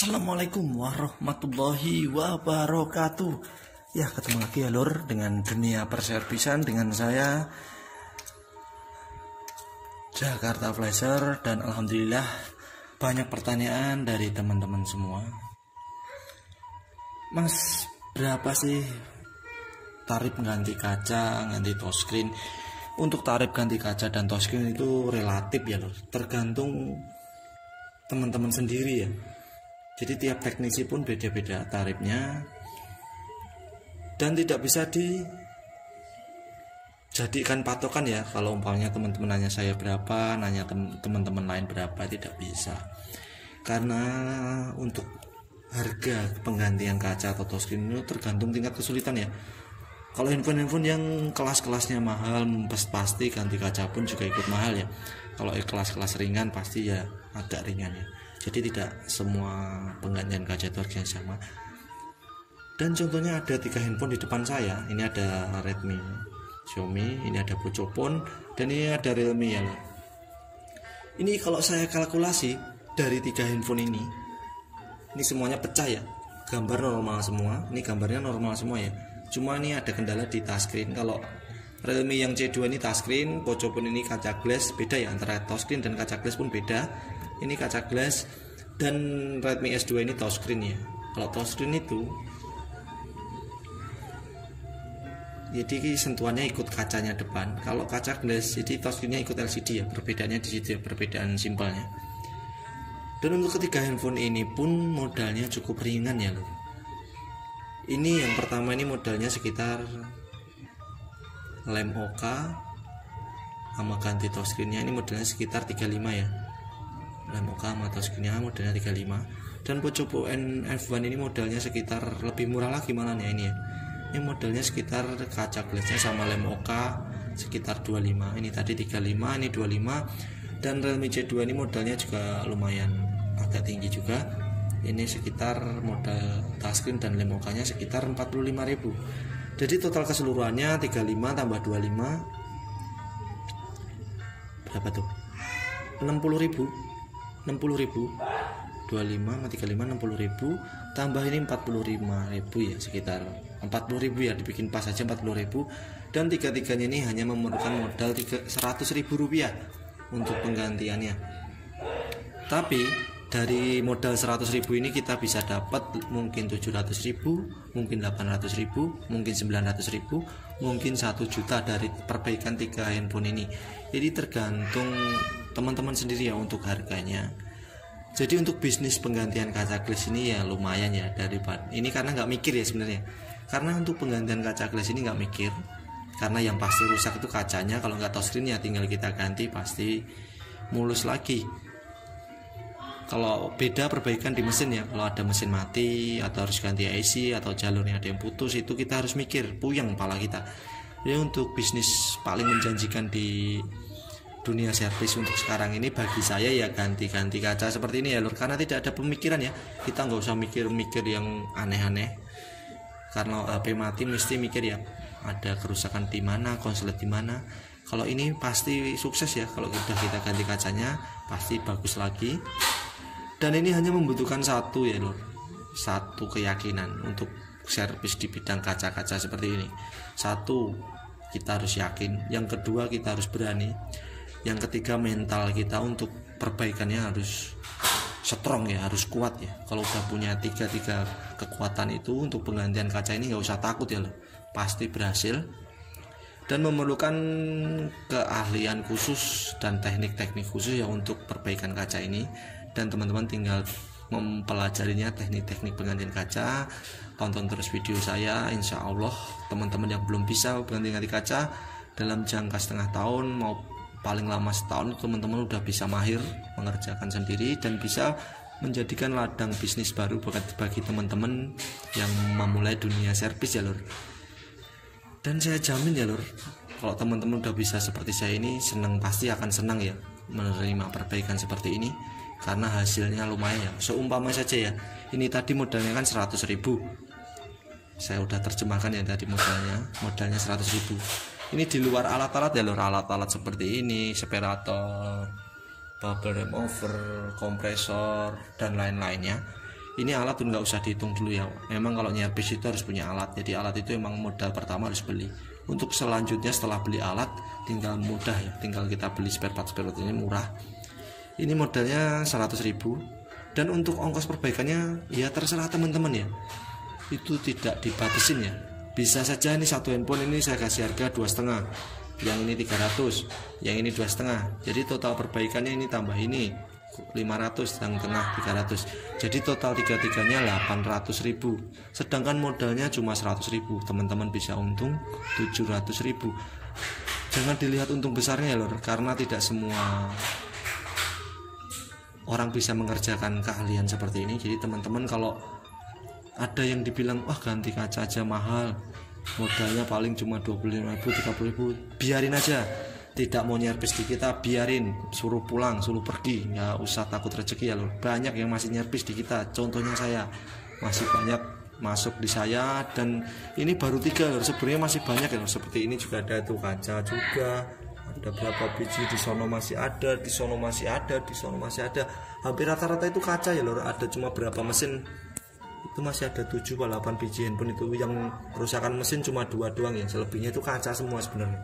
Assalamualaikum warahmatullahi wabarakatuh. Ya, ketemu lagi ya lur dengan dunia perservisan dengan saya Jakarta Flasher. Dan alhamdulillah banyak pertanyaan dari teman-teman semua. Mas, berapa sih tarif ganti kaca, ganti touchscreen? Untuk tarif ganti kaca dan touchscreen itu relatif ya lur, tergantung teman-teman sendiri ya. Jadi tiap teknisi pun beda-beda tarifnya dan tidak bisa dijadikan patokan ya. Kalau umpamanya teman-teman nanya saya berapa, nanya teman-teman lain berapa, tidak bisa. Karena untuk harga penggantian kaca atau touchscreen itu tergantung tingkat kesulitan ya. Kalau handphone yang kelas-kelasnya mahal, pasti ganti kaca pun juga ikut mahal ya. Kalau kelas-kelas ringan pasti ya agak ringan ya. Jadi tidak semua penggantian kaca itu harganya sama. Dan contohnya ada 3 handphone di depan saya. Ini ada Redmi, Xiaomi, ini ada Pocophone, dan ini ada Realme ya. Ini kalau saya kalkulasi dari 3 handphone ini semuanya pecah ya. Gambar normal semua. Ini gambarnya normal semua ya. Cuma ini ada kendala di touchscreen. Kalau Realme yang C2 ini touchscreen, Pocophone ini kaca glass, beda ya, antara touchscreen dan kaca glass pun beda. Ini kaca glass, dan Redmi S2 ini touchscreen ya. Kalau touchscreen itu jadi sentuhannya ikut kacanya depan. Kalau kaca glass jadi touchscreennya ikut LCD ya. Perbedaannya di situ ya, perbedaan simpelnya. Dan untuk ketiga handphone ini pun modalnya cukup ringan ya loh. Ini yang pertama ini modalnya sekitar lem OK sama ganti touchscreennya ini modalnya sekitar 35 ya. Lem OK sama touchscreennya modalnya 35. Dan Pocophone F1 ini modalnya sekitar lebih murah lagi malah ya ini ya. Ini modalnya sekitar kaca glassnya sama lem OK sekitar 25. Ini tadi 35, ini 25. Dan Realme C2 ini modalnya juga lumayan agak tinggi juga. Ini sekitar modal touchscreen dan lem OK nya sekitar 45.000. Jadi total keseluruhannya 35 tambah 25 berapa tuh? 60.000. 25 sama 35 60.000 tambah ini 45.000 ya, sekitar 40.000 ya, dibikin pas aja 40.000. Dan tiga-tiganya ini hanya memerlukan modal 100.000 rupiah untuk penggantiannya. Tapi dari modal 100.000 ini kita bisa dapat mungkin 700.000, mungkin 800.000, mungkin 900.000, mungkin 1 juta dari perbaikan 3 handphone ini. Jadi tergantung teman-teman sendiri ya untuk harganya. Jadi untuk bisnis penggantian kaca glass ini ya lumayan ya, daripada ini karena nggak mikir ya sebenarnya. Karena untuk penggantian kaca glass ini nggak mikir, karena yang pasti rusak itu kacanya. Kalau nggak touchscreen ya tinggal kita ganti, pasti mulus lagi. Kalau beda perbaikan di mesin ya, kalau ada mesin mati atau harus ganti IC atau jalurnya ada yang putus, itu kita harus mikir, puyeng kepala kita. Jadi untuk bisnis paling menjanjikan di dunia servis untuk sekarang ini bagi saya ya ganti-ganti kaca seperti ini ya lur. Karena tidak ada pemikiran ya, kita nggak usah mikir-mikir yang aneh-aneh. Karena HP mati mesti mikir ya ada kerusakan di mana, konslet di mana. Kalau ini pasti sukses ya, kalau udah kita ganti kacanya pasti bagus lagi. Dan ini hanya membutuhkan satu ya lur, satu keyakinan untuk servis di bidang kaca-kaca seperti ini. Satu, kita harus yakin. Yang kedua, kita harus berani. Yang ketiga, mental kita untuk perbaikannya harus strong ya, harus kuat ya. Kalau udah punya tiga kekuatan itu untuk penggantian kaca ini nggak usah takut ya loh, pasti berhasil. Dan memerlukan keahlian khusus dan teknik-teknik khusus ya untuk perbaikan kaca ini. Dan teman-teman tinggal mempelajarinya, teknik-teknik penggantian kaca. Tonton terus video saya, insya Allah teman-teman yang belum bisa ganti-ganti kaca dalam jangka setengah tahun mau paling lama setahun, teman-teman udah bisa mahir mengerjakan sendiri dan bisa menjadikan ladang bisnis baru bagi teman-teman yang memulai dunia servis ya lur. Dan saya jamin ya lur, kalau teman-teman udah bisa seperti saya ini, pasti akan senang ya menerima perbaikan seperti ini. Karena hasilnya lumayan ya. Seumpama saja ya, ini tadi modalnya kan 100.000. Saya udah terjemahkan ya tadi modalnya 100.000. Ini di luar alat-alat ya lor, alat-alat seperti ini, separator, bubble remover, kompresor dan lain-lainnya. Ini alat tuh nggak usah dihitung dulu ya. Memang kalau nyerpis itu harus punya alat. Jadi alat itu emang modal pertama harus beli. Untuk selanjutnya setelah beli alat tinggal mudah ya. Tinggal kita beli spare part ini murah. Ini modalnya 100.000. Dan untuk ongkos perbaikannya ya terserah teman-teman ya. Itu tidak dibatasin ya. Bisa saja nih satu handphone ini saya kasih harga 2,5, yang ini 300, yang ini 2,5. Jadi total perbaikannya ini tambah ini 500, yang tengah 300. Jadi total tiga-tiganya 800.000. Sedangkan modalnya cuma 100.000. Teman-teman bisa untung 700.000. Jangan dilihat untung besarnya ya lor, karena tidak semua orang bisa mengerjakan keahlian seperti ini. Jadi teman-teman kalau ada yang dibilang wah ganti kaca aja mahal, modalnya paling cuma 25.000, 30.000, biarin aja. Tidak mau nyerpis di kita, biarin, suruh pulang, suruh pergi, nggak usah takut rezeki ya loh. Banyak yang masih nyerpis di kita, contohnya saya, masih banyak masuk di saya. Dan ini baru 3 loh, sebenarnya masih banyak ya loh. Seperti ini juga ada tuh kaca juga, ada berapa biji, di sono masih ada, di sono masih ada, di sono masih ada. Hampir rata-rata itu kaca ya loh. Ada cuma berapa mesin itu masih ada 7-8 biji handphone itu yang kerusakan mesin cuma 2 doang ya, selebihnya itu kaca semua sebenarnya.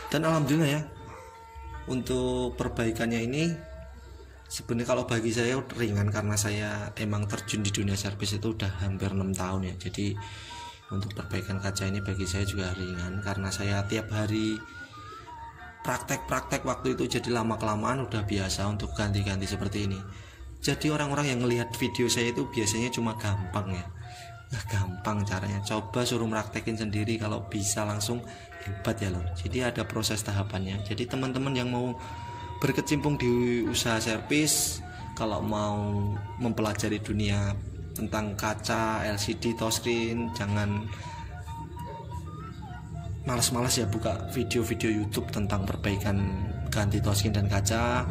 Dan alhamdulillah ya, untuk perbaikannya ini sebenarnya kalau bagi saya ringan, karena saya emang terjun di dunia servis itu udah hampir 6 tahun ya. Jadi untuk perbaikan kaca ini bagi saya juga ringan, karena saya tiap hari praktek waktu itu. Jadi lama-kelamaan udah biasa untuk ganti-ganti seperti ini. Jadi orang-orang yang ngelihat video saya itu biasanya cuma gampang ya. Nah, gampang caranya, coba suruh praktekin sendiri, kalau bisa langsung hebat ya loh. Jadi ada proses tahapannya. Jadi teman-teman yang mau berkecimpung di usaha servis, kalau mau mempelajari dunia tentang kaca, LCD, touchscreen, jangan malas-malas ya buka video-video YouTube tentang perbaikan ganti touchscreen dan kaca.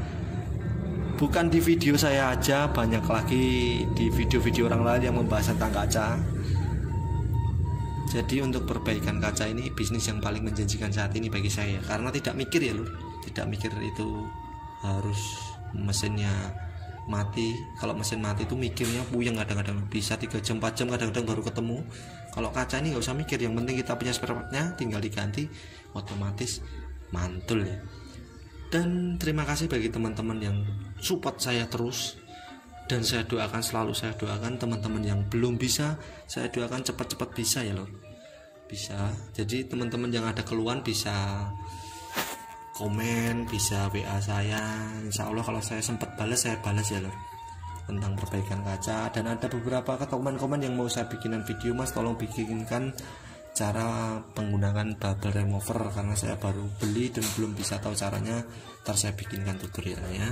Bukan di video saya aja, banyak lagi di video-video orang lain yang membahas tentang kaca. Jadi untuk perbaikan kaca ini bisnis yang paling menjanjikan saat ini bagi saya, karena tidak mikir ya lur, tidak mikir itu harus mesinnya mati. Kalau mesin mati itu mikirnya puyeng, kadang-kadang bisa 3 jam 4 jam kadang-kadang baru ketemu. Kalau kaca ini nggak usah mikir, yang penting kita punya spare partnya, tinggal diganti, otomatis mantul ya. Dan terima kasih bagi teman-teman yang support saya terus. Dan saya doakan, selalu saya doakan teman-teman yang belum bisa, saya doakan cepat-cepat bisa ya loh. Bisa. Jadi teman-teman yang ada keluhan bisa komen, bisa WA saya. Insya Allah kalau saya sempat balas, saya balas ya loh, tentang perbaikan kaca. Dan ada beberapa komen-komen yang mau saya bikinan video, mas tolong bikinkan cara menggunakan bubble remover, karena saya baru beli dan belum bisa tahu caranya. Ntar saya bikinkan tutorialnya.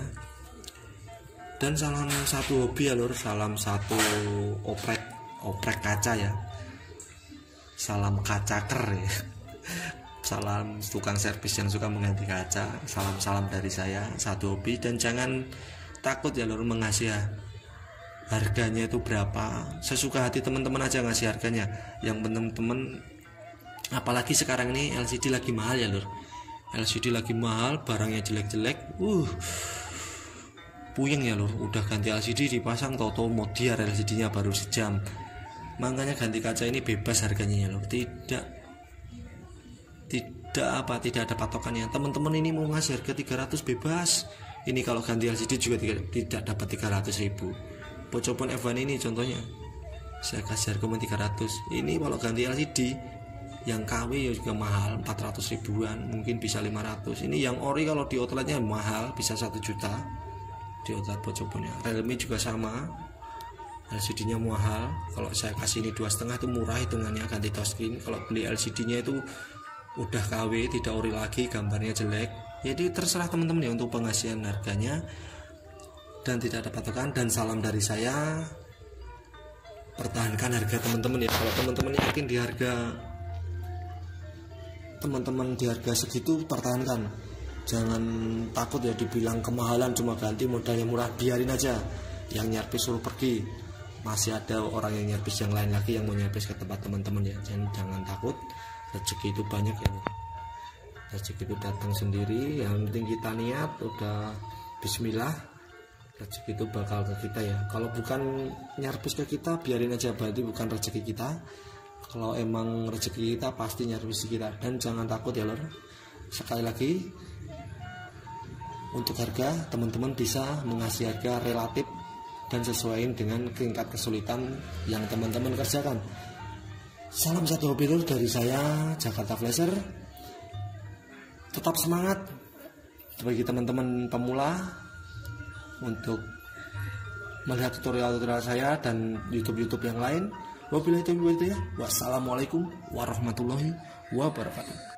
Dan salam satu hobi ya lur, salam satu oprek kaca ya, salam kacaker ya. Salam tukang servis yang suka mengganti kaca, salam dari saya, satu hobi. Dan jangan takut ya lur mengasih harganya itu berapa, sesuka hati teman-teman aja ngasih harganya. Yang teman-teman, apalagi sekarang ini LCD lagi mahal ya lur, LCD lagi mahal, barangnya jelek-jelek, puyeng ya lur. Udah ganti LCD dipasang, tau-tau modiar LCD-nya baru sejam. Makanya ganti kaca ini bebas harganya ya lur, tidak ada patokannya. Teman-teman ini mau ngasih harga 300 bebas. Ini kalau ganti LCD juga tidak dapat 300.000. Pocopon F1 ini contohnya, saya kasih harga 300. Ini kalau ganti LCD yang KW juga mahal, 400 ribuan, mungkin bisa 500. Ini yang ori kalau di outletnya mahal, bisa 1 juta di outlet Pocoponnya. Realme juga sama, LCD nya mahal. Kalau saya kasih ini 2,5 itu murah hitungannya, ganti touchscreen. Kalau beli LCD nya itu udah KW, tidak ori lagi, gambarnya jelek. Jadi terserah teman-teman ya untuk pengasihan harganya, dan tidak ada patokan. Dan salam dari saya, pertahankan harga teman-teman ya. Kalau teman-teman yakin di harga segitu, pertahankan. Jangan takut ya dibilang kemahalan, cuma ganti modalnya murah, biarin aja. Yang nyerpis suruh pergi, masih ada orang yang nyerpis yang lain lagi yang mau nyerpis ke tempat teman-teman ya. Jangan takut, rezeki itu banyak ya, rezeki itu datang sendiri. Yang penting kita niat, udah bismillah, rezeki itu bakal ke kita ya. Kalau bukan nyarbis ke kita, biarin aja, berarti bukan rezeki kita. Kalau emang rezeki kita, pasti nyarbis kita. Dan jangan takut ya lor. Sekali lagi, untuk harga, teman-teman bisa mengasih harga relatif dan sesuai dengan tingkat kesulitan yang teman-teman kerjakan. Salam satu hobi lor dari saya, Jakarta Flasher. Tetap semangat bagi teman-teman pemula untuk melihat tutorial-tutorial saya dan YouTube yang lain. Wabillahi taufiq wal hidayah. Wassalamualaikum warahmatullahi wabarakatuh.